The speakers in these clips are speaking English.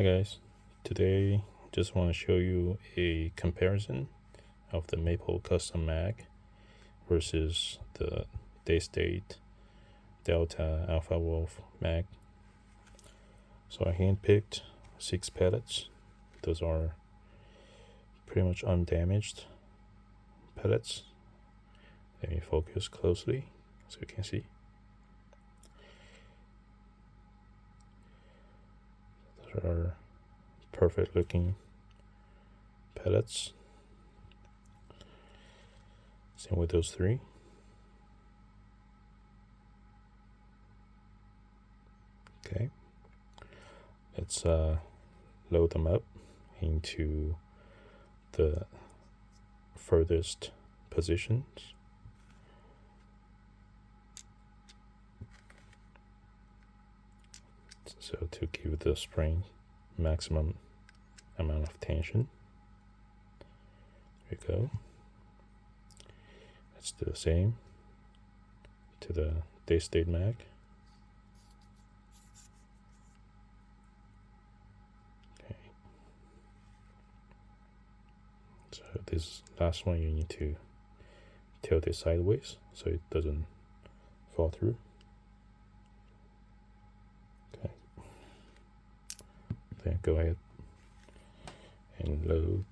Hi guys, today just want to show you a comparison of the Maple Custom Mag versus the Daystate Delta Alpha Wolf Mag. So I handpicked 6 pellets. Those are pretty much undamaged pellets. Let me focus closely so you can see. Those are perfect looking pellets. Same with those 3. Okay, let's load them up into the furthest positions. So to give the spring maximum amount of tension. There we go. Let's do the same to the Daystate Mag. Okay. So this last one you need to tilt it sideways so it doesn't fall through. Okay. Then go ahead and load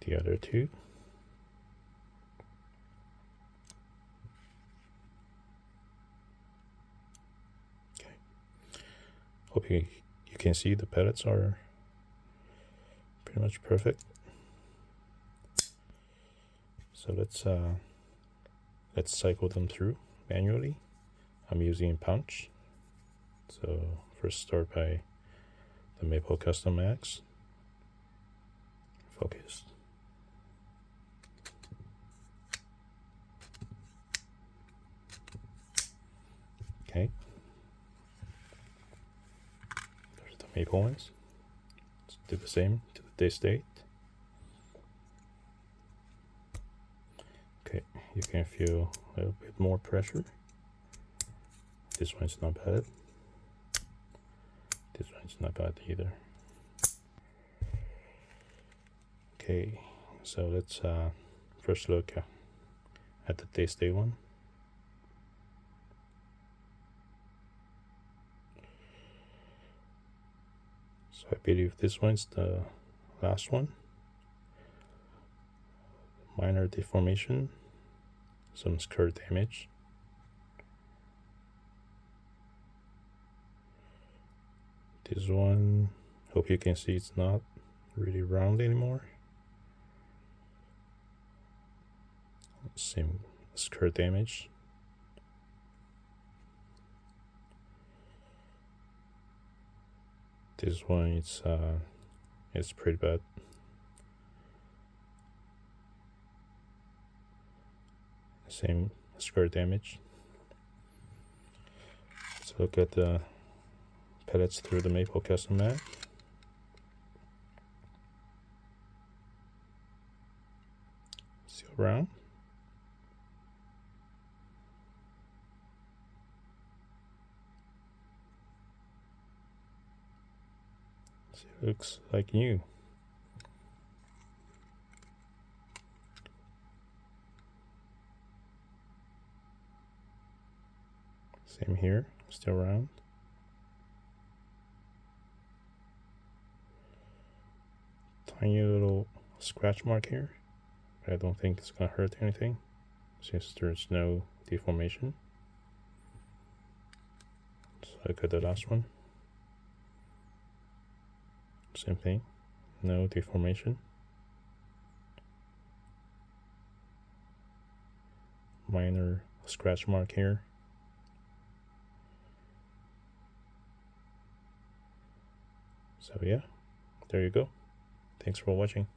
the other 2. Okay. Hope you can see the pellets are pretty much perfect. So let's cycle them through manually. I'm using punch. So first start by the Maple Custom Mags. Focus. Okay. There's the Maple ones. Let's do the same to the Daystate. Okay, you can feel a little bit more pressure. This one's not bad. This one's not bad either. Okay, so let's first look at the Daystate one. So I believe this one's the last one. Minor deformation, some skirt damage. This one, hope you can see it's not really round anymore. Same skirt damage. This one it's pretty bad. Same skirt damage. Let's look at the pellets through the Maple Custom Mag. Still round. See, it looks like new. Same here, still round. Tiny little scratch mark here, but I don't think it's gonna hurt anything since there's no deformation. Let's look at the last one. Same thing, no deformation. Minor scratch mark here. So yeah, there you go. Thanks for watching.